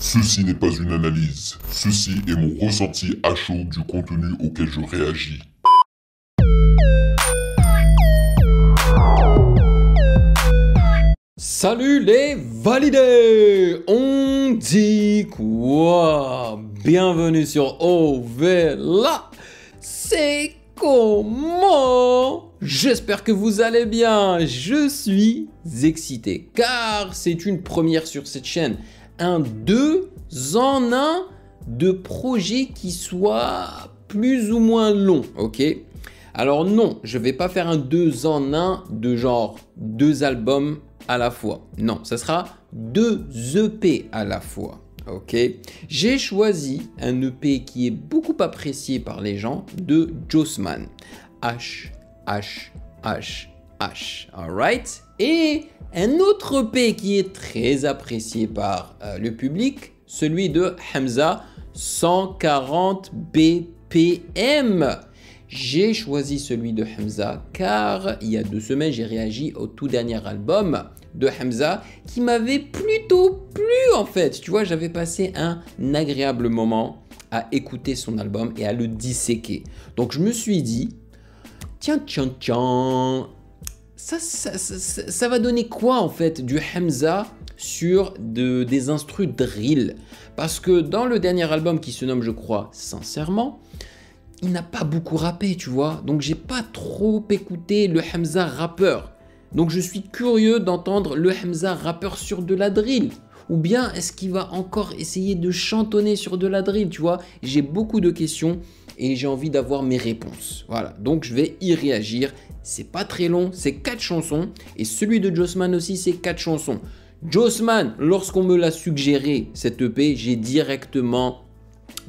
Ceci n'est pas une analyse, ceci est mon ressenti à chaud du contenu auquel je réagis. Salut les validés! On dit quoi? Bienvenue sur Ovela! C'est comment? J'espère que vous allez bien. Je suis excité car c'est une première sur cette chaîne. Un 2 en 1 de projet qui soit plus ou moins long, ok? Alors non, je vais pas faire un 2 en 1 de genre 2 albums à la fois. Non, ça sera 2 EP à la fois. Ok, j'ai choisi un EP qui est beaucoup apprécié par les gens de Jossman. Alright. Et un autre EP qui est très apprécié par le public, celui de Hamza, 140 BPM. J'ai choisi celui de Hamza car il y a 2 semaines, j'ai réagi au tout dernier album de Hamza qui m'avait plutôt plu en fait. Tu vois, j'avais passé un agréable moment à écouter son album et à le disséquer. Donc je me suis dit, tiens, ça va donner quoi en fait du Hamza sur des instrus drill? Parce que dans le dernier album qui se nomme, je crois, Sincèrement, il n'a pas beaucoup rappé, tu vois. Donc, j'ai pas trop écouté le Hamza rappeur. Donc, je suis curieux d'entendre le Hamza rappeur sur de la drill. Ou bien, est-ce qu'il va encore essayer de chantonner sur de la drill, tu vois? J'ai beaucoup de questions et j'ai envie d'avoir mes réponses. Voilà, donc je vais y réagir. C'est pas très long, c'est 4 chansons. Et celui de Jossman aussi, c'est 4 chansons. Jossman, lorsqu'on me l'a suggéré, cette EP, j'ai directement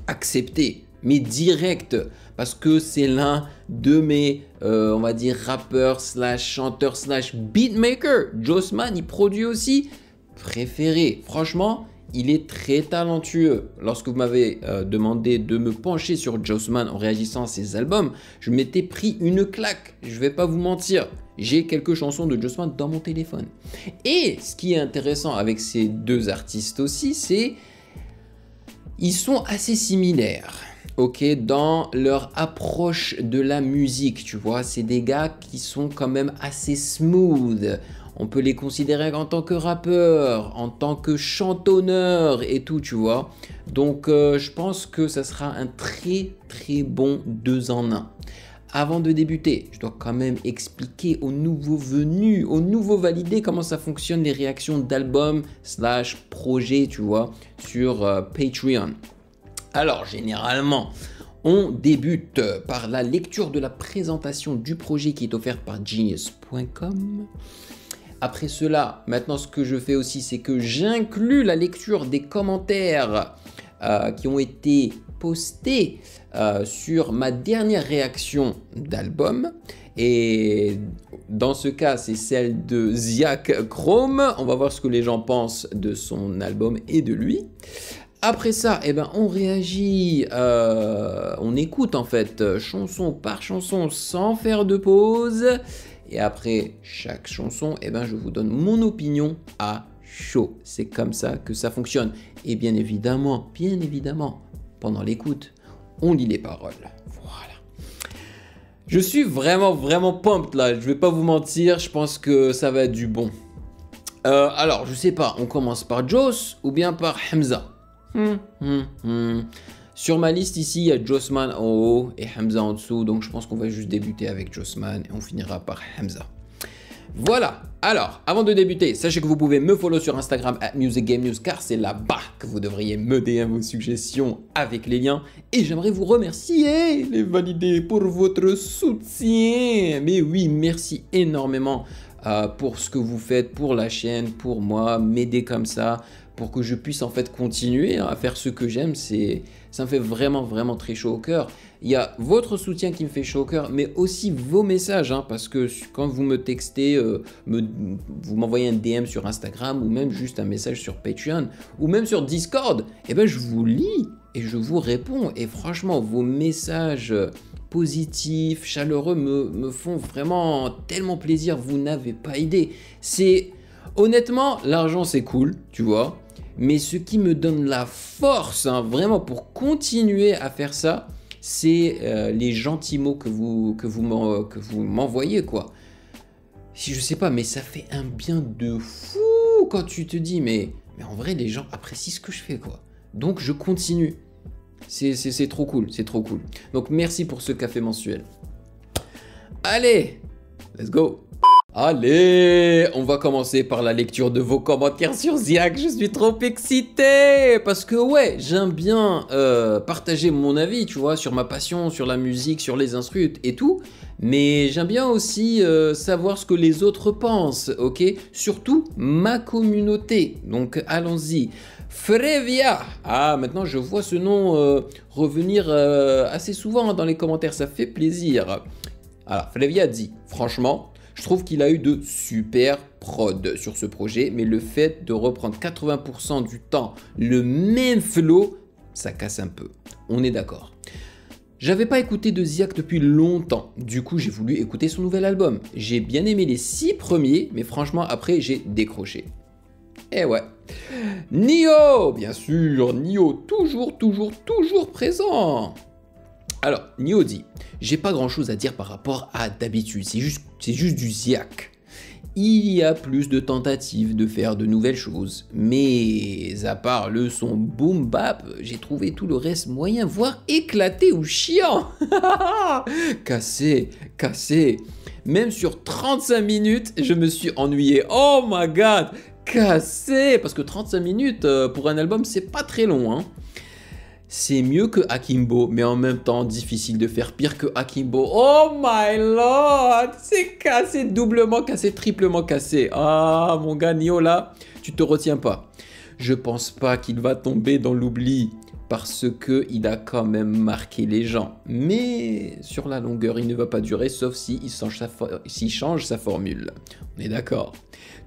accepté. Mais direct, parce que c'est l'un de mes, on va dire, rappeurs slash chanteurs slash beatmaker. Jossman, il produit aussi, préféré. Franchement, il est très talentueux. Lorsque vous m'avez demandé de me pencher sur Jossman en réagissant à ses albums, je m'étais pris une claque. Je vais pas vous mentir. J'ai quelques chansons de Jossman dans mon téléphone. Et ce qui est intéressant avec ces 2 artistes aussi, c'est ils sont assez similaires. Ok, dans leur approche de la musique, tu vois, c'est des gars qui sont quand même assez smooth. On peut les considérer en tant que rappeurs, en tant que chantonneurs et tout, tu vois. Donc, je pense que ça sera un très bon 2 en 1. Avant de débuter, je dois quand même expliquer aux nouveaux venus, aux nouveaux validés, comment ça fonctionne les réactions d'albums slash projets, tu vois, sur Patreon. Alors, généralement, on débute par la lecture de la présentation du projet qui est offerte par genius.com. Après cela, maintenant, ce que je fais aussi, c'est que j'inclus la lecture des commentaires qui ont été postés sur ma dernière réaction d'album. Et dans ce cas, c'est celle de Ziak Chrome. On va voir ce que les gens pensent de son album et de lui. Après ça, eh ben, on réagit, on écoute en fait chanson par chanson sans faire de pause. Et après chaque chanson, eh ben, je vous donne mon opinion à chaud. C'est comme ça que ça fonctionne. Et bien évidemment, pendant l'écoute, on lit les paroles. Voilà. Je suis vraiment pumped là, je vais pas vous mentir, je pense que ça va être du bon. Alors, je sais pas, on commence par Joss ou bien par Hamza? Sur ma liste ici, il y a Jossman en haut et Hamza en dessous. Donc je pense qu'on va juste débuter avec Jossman et on finira par Hamza. Voilà. Alors, avant de débuter, sachez que vous pouvez me follow sur Instagram @musicgamenews car c'est là-bas que vous devriez me DM vos suggestions avec les liens. Et j'aimerais vous remercier, les validés, pour votre soutien. Mais oui, merci énormément pour ce que vous faites pour la chaîne, pour moi, m'aider comme ça, pour que je puisse en fait continuer à faire ce que j'aime. Ça me fait vraiment très chaud au cœur. Il y a votre soutien qui me fait chaud au cœur, mais aussi vos messages, hein, parce que quand vous me textez, vous m'envoyez un DM sur Instagram ou même juste un message sur Patreon ou même sur Discord, eh ben je vous lis et je vous réponds. Et franchement, vos messages positifs, chaleureux me font vraiment tellement plaisir, vous n'avez pas idée. Honnêtement, l'argent c'est cool, tu vois. Mais ce qui me donne la force, hein, vraiment pour continuer à faire ça, c'est les gentils mots que vous m'envoyez, quoi. Si je sais pas, mais ça fait un bien de fou quand tu te dis, mais en vrai, les gens apprécient ce que je fais, quoi. Donc je continue. C'est trop cool, c'est trop cool. Donc merci pour ce café mensuel. Allez, let's go. Allez, on va commencer par la lecture de vos commentaires sur Ziak. Je suis trop excité parce que ouais, j'aime bien partager mon avis, tu vois, sur ma passion, sur la musique, sur les instruments et tout. Mais j'aime bien aussi savoir ce que les autres pensent, ok? Surtout ma communauté. Donc allons-y. Frevia. Ah, maintenant je vois ce nom revenir assez souvent dans les commentaires, ça fait plaisir. Alors, Frevia dit, franchement, je trouve qu'il a eu de super prod sur ce projet, mais le fait de reprendre 80% du temps le même flow, ça casse un peu. On est d'accord. J'avais pas écouté de Ziak depuis longtemps, du coup j'ai voulu écouter son nouvel album. J'ai bien aimé les 6 premiers, mais franchement après j'ai décroché. Eh ouais. Nio, bien sûr, Nio, toujours présent. Alors, Nio dit, j'ai pas grand chose à dire par rapport à d'habitude, c'est juste du Ziak. Il y a plus de tentatives de faire de nouvelles choses, mais à part le son boom bap, j'ai trouvé tout le reste moyen, voire éclaté ou chiant. Cassé. Même sur 35 minutes, je me suis ennuyé. Oh my god, cassé. Parce que 35 minutes pour un album, c'est pas très long, hein. C'est mieux que Akimbo, mais en même temps difficile de faire pire que Akimbo. Oh my lord, c'est cassé, doublement cassé, triplement cassé. Ah mon gars Nio là, tu te retiens pas. Je pense pas qu'il va tomber dans l'oubli parce que il a quand même marqué les gens. Mais sur la longueur, il ne va pas durer sauf s'il change sa formule. On est d'accord.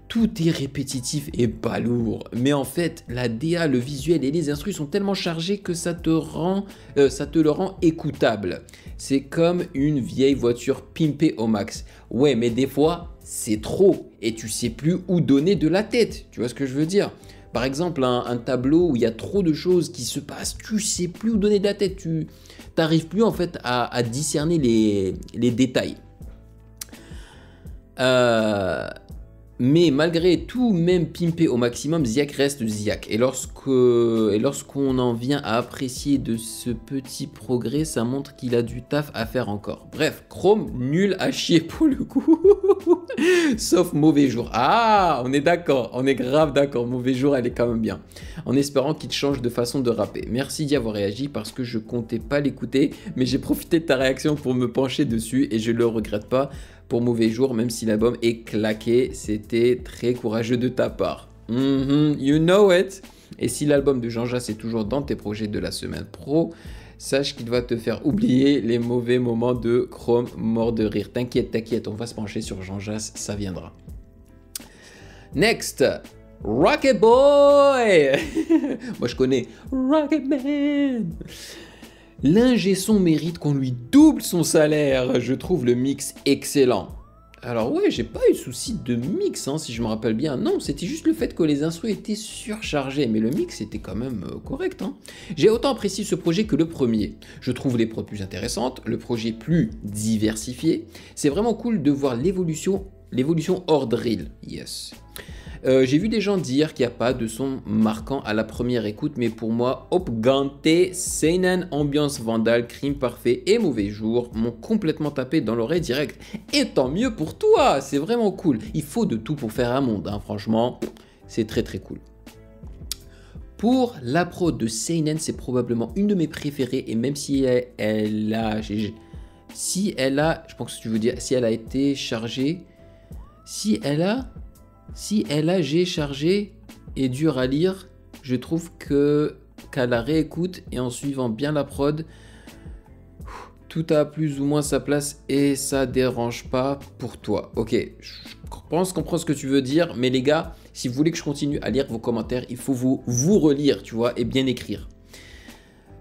Tout est répétitif et pas lourd, mais en fait, la DA, le visuel et les instrus sont tellement chargés que ça te le rend écoutable. C'est comme une vieille voiture pimpée au max. Ouais, mais des fois, c'est trop et tu sais plus où donner de la tête. Tu vois ce que je veux dire? Par exemple, un tableau où il y a trop de choses qui se passent, tu sais plus où donner de la tête. Tu n'arrives plus en fait à discerner les détails. Mais malgré tout, même pimpé au maximum, Ziak reste Ziak. Et lorsqu'on en vient à apprécier de ce petit progrès, ça montre qu'il a du taf à faire encore. Bref, Chrome, nul à chier pour le coup. Sauf Mauvais Jour. Ah, on est d'accord, on est grave d'accord. Mauvais Jour, elle est quand même bien. En espérant qu'il change de façon de rapper. Merci d'y avoir réagi parce que je comptais pas l'écouter, mais j'ai profité de ta réaction pour me pencher dessus et je le regrette pas. Pour Mauvais Jour, même si l'album est claqué, c'était très courageux de ta part. You know it. Et si l'album de Jean Jass est toujours dans tes projets de la semaine pro, sache qu'il va te faire oublier les mauvais moments de Chrome mort de rire. T'inquiète, on va se pencher sur Jean Jass, ça viendra. Next, Rocket Boy. Moi je connais Rocket Man. L'ingé son mérite qu'on lui double son salaire. Je trouve le mix excellent. Alors ouais, j'ai pas eu de souci de mix, hein, si je me rappelle bien. Non, c'était juste le fait que les instrus étaient surchargés, mais le mix était quand même correct. Hein. J'ai autant apprécié ce projet que le premier. Je trouve les prods plus intéressantes, le projet plus diversifié. C'est vraiment cool de voir l'évolution hors drill. Yes. J'ai vu des gens dire qu'il n'y a pas de son marquant à la première écoute, mais pour moi, Opgante, Seinen, Ambiance Vandal, Crime Parfait et Mauvais Jour m'ont complètement tapé dans l'oreille direct. Et tant mieux pour toi, c'est vraiment cool. Il faut de tout pour faire un monde, hein, franchement, c'est très cool. Pour la prod de Seinen, c'est probablement une de mes préférées, et même si elle a été chargée, si j'ai chargé et dur à lire, je trouve qu'à la réécoute et en suivant bien la prod, tout a plus ou moins sa place et ça dérange pas pour toi. Ok, je pense comprendre ce que tu veux dire, mais les gars, si vous voulez que je continue à lire vos commentaires, il faut vous relire, tu vois, et bien écrire.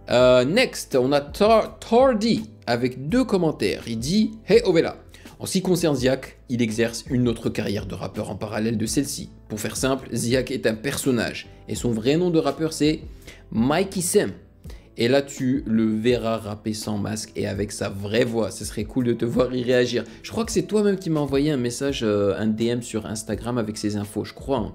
Next, on a Tordi avec 2 commentaires. Il dit « Hey Ovela, En ce qui concerne Ziak, il exerce une autre carrière de rappeur en parallèle de celle-ci. Pour faire simple, Ziak est un personnage et son vrai nom de rappeur c'est Mikey Sam. Et là tu le verras rapper sans masque et avec sa vraie voix. Ce serait cool de te voir y réagir. Je crois que c'est toi-même qui m'as envoyé un message, un DM sur Instagram avec ces infos, je crois. Hein.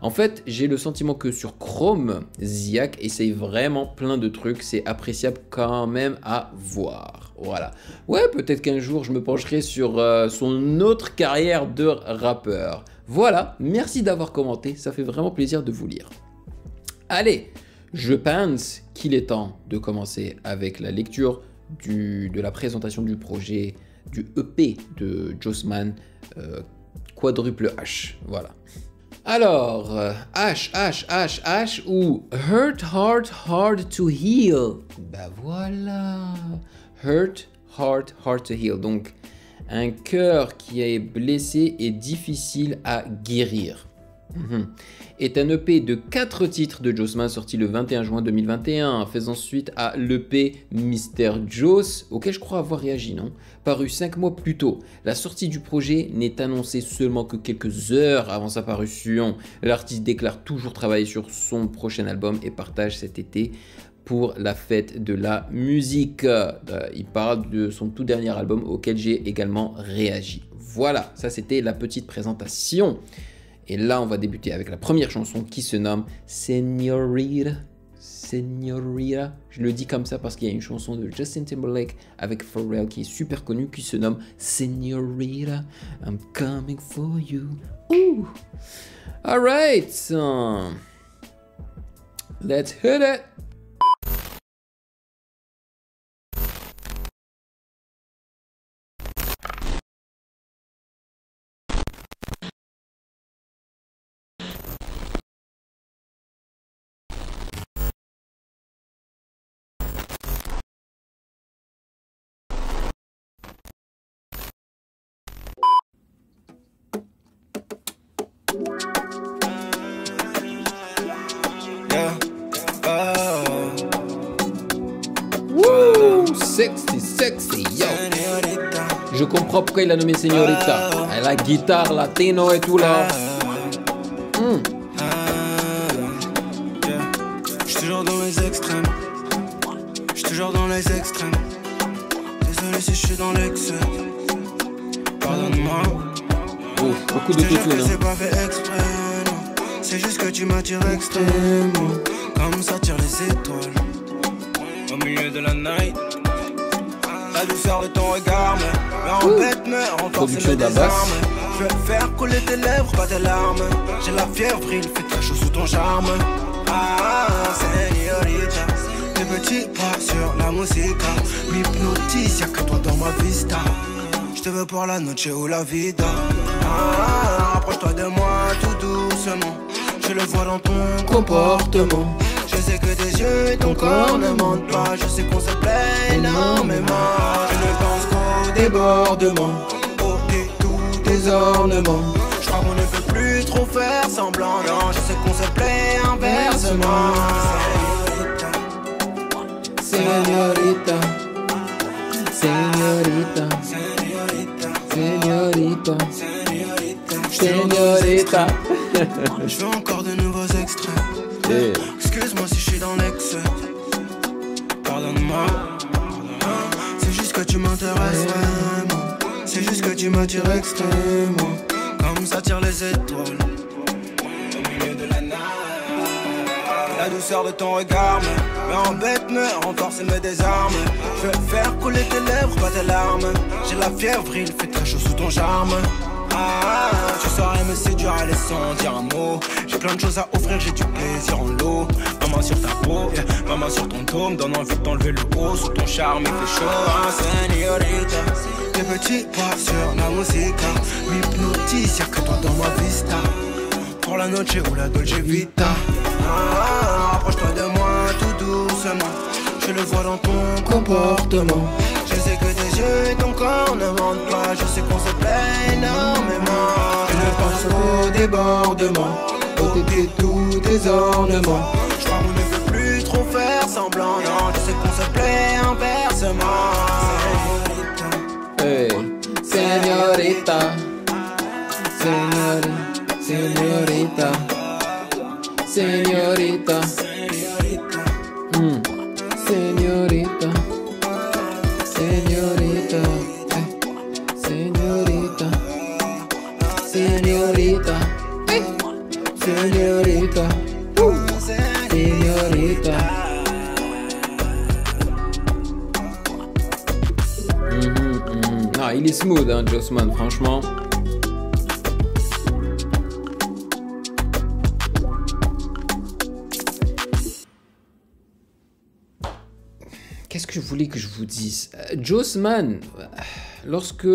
En fait, j'ai le sentiment que sur Chrome, Ziak essaye vraiment plein de trucs. C'est appréciable quand même à voir. Voilà. Ouais, peut-être qu'un jour je me pencherai sur son autre carrière de rappeur. Voilà, merci d'avoir commenté. Ça fait vraiment plaisir de vous lire. Allez, je pense qu'il est temps de commencer avec la lecture de la présentation du projet, du EP de Jossman, quadruple H. Voilà. Alors, H ou Hurt Heart Hard to Heal. Bah voilà. Hurt Heart Hard to Heal. Donc, un cœur qui est blessé et difficile à guérir. Est un EP de 4 titres de Jossman sorti le 21 juin 2021, faisant suite à l'EP Mr. Joss, auquel je crois avoir réagi, non? Paru 5 mois plus tôt. La sortie du projet n'est annoncée seulement que quelques heures avant sa parution. L'artiste déclare toujours travailler sur son prochain album et partage cet été pour la fête de la musique. Il parle de son tout dernier album auquel j'ai également réagi. Voilà, ça c'était la petite présentation. Et là, on va débuter avec la première chanson qui se nomme Señorita. Señorita. Je le dis comme ça parce qu'il y a une chanson de Justin Timberlake avec Pharrell qui est super connue qui se nomme Señorita. I'm coming for you. Ooh. Alright. Let's hit it. Sexy, yo. Je comprends pourquoi il a nommé Señorita. Elle a la guitare, latino et tout là. J'suis toujours dans les extrêmes. J'suis toujours dans les extrêmes. Désolé si j'suis dans l'excès. Pardonne-moi. Oh, beaucoup de tout. C'est pas fait exprès, non. C'est juste que tu m'attires extrêmement. Comme sortir les étoiles au milieu de la night. La douceur de ton regard me embête, me renforce et me désarme. Je veux faire couler tes lèvres, pas tes larmes. J'ai la fièvre, il fait très chaud sous ton charme. Ah, señorita, tes petits pas sur la musica m'hypnotise, y'a que toi dans ma vista. Je te veux pour la noche ou la vida. Ah, rapproche-toi de moi tout doucement. Je le vois dans ton comportement. Je sais que tes yeux et ton corps ne mentent pas. Je sais qu'on se plaît énormément. Je ne pense qu'au débordement, au tous tes ornements. Je crois qu'on ne peut plus trop faire semblant. Non, je sais qu'on se plaît inversement. Señorita, señorita, señorita, señorita. Je veux encore de nouveaux extraits. Excuse-moi si je suis dans l'excès. Pardonne-moi. C'est juste que tu m'intéresses vraiment. C'est juste que tu m'attires extrêmement. Comme ça tire les étoiles au milieu de la night. La douceur de ton regard me embête, me renforce et me désarme. Je veux faire couler tes lèvres, pas tes larmes. J'ai la fièvre, il fait très chaud sous ton charme. Ah, tu saurais me séduire, aller sans dire un mot. J'ai plein de choses à offrir, j'ai du plaisir en lot. Maman sur ta peau, yeah. Maman sur ton dos, me donne envie de t'enlever le haut. Sous ton charme, il fait chaud, hein, señorita. Tes petits pas sur la musica m'hypnotise, y'a que toi dans ma vista. Pour la noche ou la dolce vita. Ah, approche-toi de moi tout doucement. Je le vois dans ton comportement. Je sais que tes yeux et ton corps ne mentent pas. Je sais qu'on se plaît énormément. Je ne pense qu'au débordement, au tous tes ornements. Je crois qu'on ne peut plus trop faire semblant. Non, je sais qu'on se plaît inversement. Hey, Señorita. Señorita. Señorita. Señorita. Señorita. Señorita. Señorita. Señorita. Señorita. Ah, il est smooth, hein, Jossman, franchement. Qu'est-ce que je voulais que je vous dise? Jossman, lorsque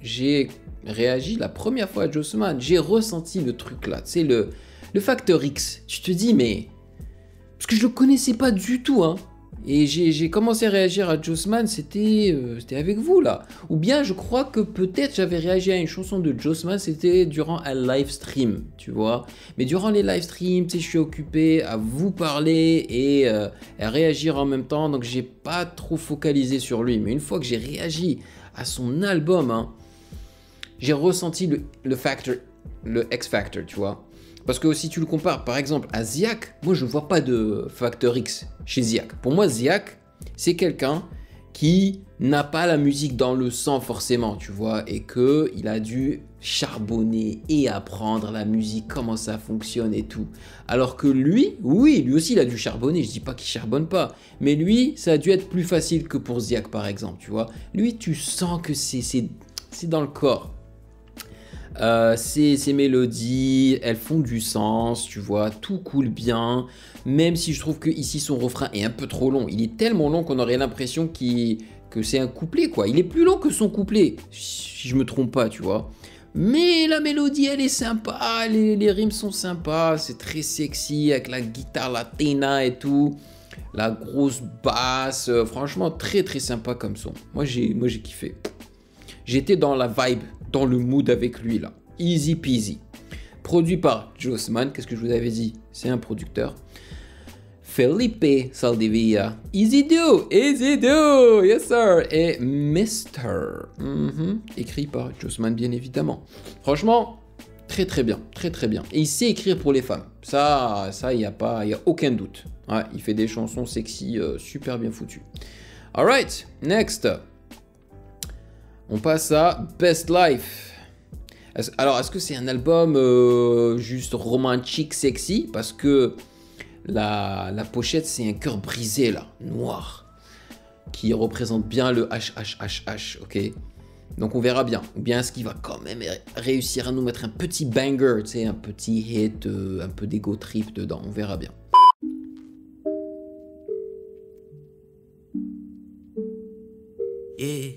j'ai réagi la première fois à Jossman, j'ai ressenti le truc là, tu sais, le facteur X. Tu te dis, mais... Parce que je le connaissais pas du tout, hein. Et j'ai commencé à réagir à Jossman, c'était avec vous là. Ou bien je crois que peut-être j'avais réagi à une chanson de Jossman, c'était durant un live stream, tu vois. Mais durant les live streams, tu sais, je suis occupé à vous parler et à réagir en même temps, donc j'ai pas trop focalisé sur lui. Mais une fois que j'ai réagi à son album, hein, j'ai ressenti le X Factor, tu vois. Parce que si tu le compares par exemple à Ziak, moi je ne vois pas de facteur X chez Ziak. Pour moi Ziak, c'est quelqu'un qui n'a pas la musique dans le sang forcément, tu vois, et qu'il a dû charbonner et apprendre la musique, comment ça fonctionne et tout. Alors que lui, oui, lui aussi il a dû charbonner, je dis pas qu'il charbonne pas, mais lui, ça a dû être plus facile que pour Ziak par exemple, tu vois. Lui, tu sens que c'est dans le corps. Ces mélodies, elles font du sens, tu vois, tout coule bien, même si je trouve que ici son refrain est un peu trop long. Il est tellement long qu'on aurait l'impression que c'est un couplet, quoi. Il est plus long que son couplet, si je me trompe pas, tu vois. Mais la mélodie, elle est sympa, les rimes sont sympas, c'est très sexy, avec la guitare latina et tout, la grosse basse, franchement, très très sympa comme son. Moi, j'ai kiffé. J'étais dans la vibe, dans le mood avec lui là. Easy peasy. Produit par Jossman, qu'est-ce que je vous avais dit? C'est un producteur. Felipe Saldivia. Easy do, yes sir. Et Mr. Écrit par Jossman bien évidemment. Franchement, très très bien, très très bien. Et il sait écrire pour les femmes. Ça il y a aucun doute. Ouais, il fait des chansons sexy, super bien foutues. Alright, next. On passe à Best Life. Alors, est-ce que c'est un album juste romantique, sexy? Parce que la pochette, c'est un cœur brisé, là, noir, qui représente bien le HHHH, ok? Donc, on verra bien. Ou bien, est-ce qu'il va quand même réussir à nous mettre un petit banger, tu sais, un petit hit, un peu d'ego trip dedans? On verra bien. Yeah.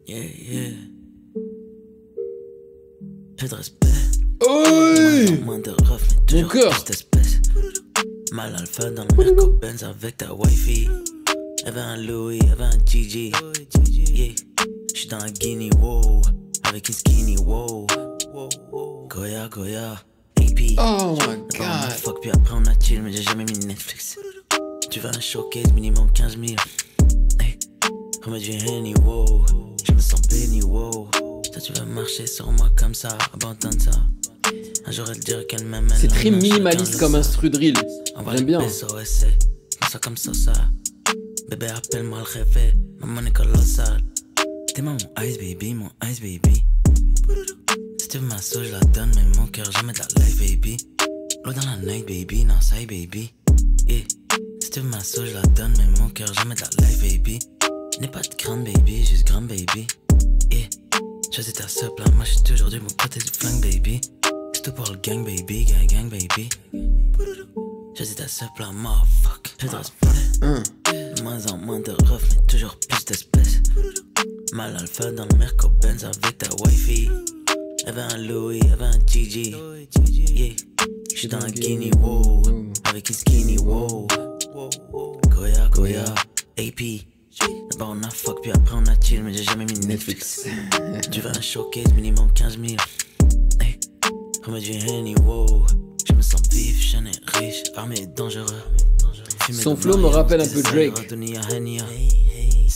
Yeah. Peu de respect. Moins de ref, mais toujours plus d'espèce. Mal alpha dans le Merco Benz avec ta wifey. Elle veut un Louis, elle veut un Gigi. Yeah. J'suis dans la Guinea, wow. Avec une skinny, wow. Goya, AP. Oh my god. Fuck, puis après on a chill, mais j'ai jamais mis Netflix. Tu veux un showcase, minimum 15 000. Hey. Remets du Henny, wow. Je me sens béni, wow. Toi tu vas marcher sur moi comme ça, abandonne ça. Un jour elle dirait qu'elle m'aime. C'est très minimaliste comme instru drill. J'aime bien. Ça comme ça. Bébé appelle-moi le réveil. Maman est colossale. T'es mon ice baby, mon ice baby. Si tu veux ma sauce, je la donne, mais mon cœur jamais de la life baby. L'eau dans la night baby, non ça baby. Yeah. Si tu veux ma sauce, je la donne, mais mon cœur jamais de la life baby. N'ai pas de grande baby, juste grand baby. Yeah. Choisis ta sup là, moi j'suis toujours du bon côté du flingue baby. C'est tout pour le gang baby, gang baby. Choisis ta sup là, motherfuck. J'ai de respect. De moins en moins de ref, mais toujours plus d'espèces. Mal alpha dans le Merco Benz avec ta wifey. Elle veut un Louis, elle veut un Gigi. Yeah. J'suis dans la Guinea, wow. Avec une skinny, wow. Goya, AP. D'abord on a fuck, puis après on a chill, mais j'ai jamais mis Netflix. Tu veux un showcase, minimum 15 000. Hey. Remets du Henny, wow. Je me sens vif, jeune et riche, armé et dangereux. Son flow me rappelle un peu Drake.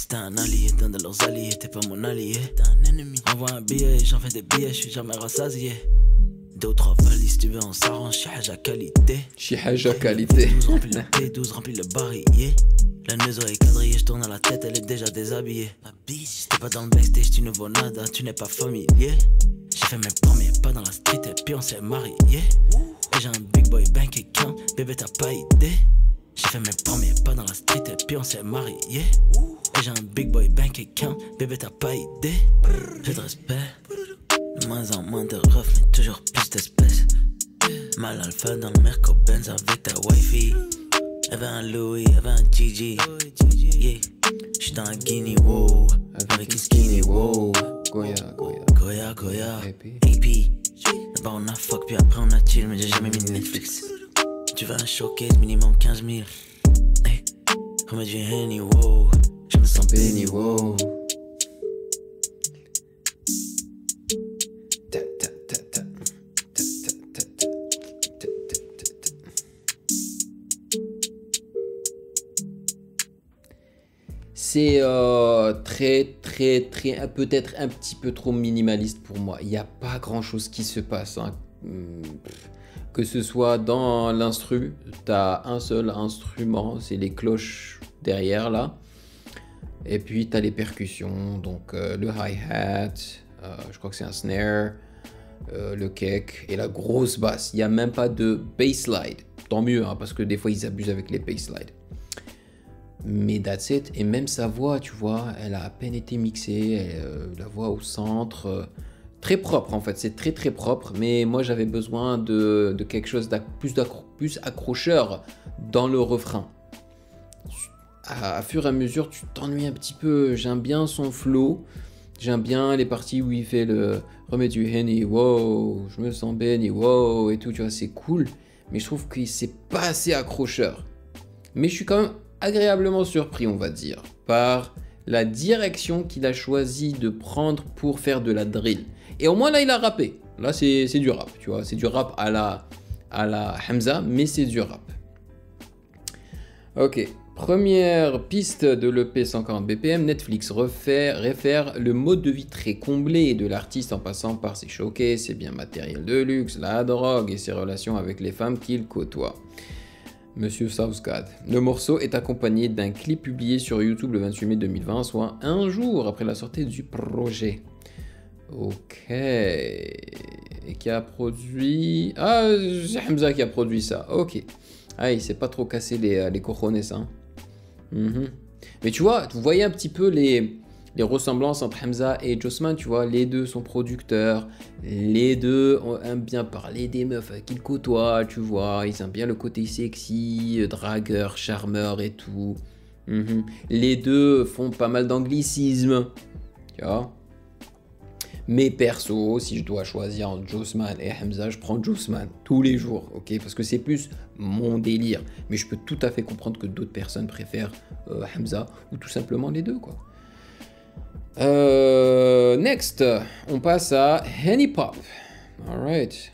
Si t'es un allié, t'es un de leurs alliés, t'es pas mon allié. T'es un ennemi. Envoie un billet, j'en fais des billets, j'suis jamais rassasié. 2 ou 3 valises, tu veux, on s'arrange, chi haja qualité. Chi haja qualité. 12 remplit le P12, remplit le barillet. La maison est quadrillée, j'tourne à la tête, elle est déjà déshabillée. Si t'es pas dans le backstage, tu ne vaux nada, tu n'es pas familier. J'ai fait mes premiers pas dans la street et puis on s'est marié. Et j'ai un big boy bank account, bébé t'as pas idée. J'ai fait mes premiers pas dans la street et puis on s'est marié. Et j'ai un big boy bank account, bébé t'as pas idée. J'ai de respect, de moins en moins de refs, mais toujours plus d'espèces. Mal alpha dans le Merco Benz avec ta wifey. Elle veut un Louis, elle veut un Gigi. Yeah, j'suis dans un Guinea, wow. Avec une skinny, wow. Goya, AP. D'abord on a fuck, puis après on a chill, mais j'ai jamais mis Netflix. Tu veux un showcase, minimum 15 000. Hey, remets du Henny, wow. Je me sens béni, wow. C'est très, peut-être un petit peu trop minimaliste pour moi. Il n'y a pas grand chose qui se passe. Hein. Que ce soit dans l'instru, tu as un seul instrument, c'est les cloches derrière là. Et puis tu as les percussions, donc le hi-hat, je crois que c'est un snare, le kick et la grosse basse. Il n'y a même pas de bass slide. Tant mieux, hein, parce que des fois ils abusent avec les bass slides. Mais that's it. Et même sa voix, tu vois, elle a à peine été mixée, la voix au centre, très propre en fait, c'est très propre. Mais moi j'avais besoin de quelque chose plus accrocheur dans le refrain. À fur et à mesure, tu t'ennuies un petit peu. J'aime bien son flow, j'aime bien les parties où il fait le remets du Henny, wow, je me sens béni, wow, et tout, tu vois, c'est cool. Mais je trouve que c'est pas assez accrocheur. Mais je suis quand même agréablement surpris, on va dire, par la direction qu'il a choisi de prendre pour faire de la drill. Et au moins là, il a rappé. Là, c'est du rap, tu vois. C'est du rap à la Hamza, mais c'est du rap. Ok. Première piste de l'EP 140 BPM, Netflix réfère le mode de vie très comblé de l'artiste en passant par ses showcases, ses biens matériels de luxe, la drogue et ses relations avec les femmes qu'il côtoie. Monsieur Southgad. Le morceau est accompagné d'un clip publié sur YouTube le 28 mai 2020, soit un jour après la sortie du projet. Ok. Et qui a produit... Ah, c'est Hamza qui a produit ça. Ok. Ah, il s'est pas trop cassé les cojones, hein. Mais tu vois, vous voyez un petit peu les ressemblances entre Hamza et Jossman, tu vois, les deux sont producteurs, les deux aiment bien parler des meufs qu'ils côtoient, tu vois, ils aiment bien le côté sexy, dragueur, charmeur et tout. Les deux font pas mal d'anglicisme, tu vois. Mais perso, si je dois choisir entre Jossman et Hamza, je prends Jossman tous les jours, ok, parce que c'est plus mon délire. Mais je peux tout à fait comprendre que d'autres personnes préfèrent Hamza ou tout simplement les deux, quoi. Next, on passe à Henny Pop. Alright.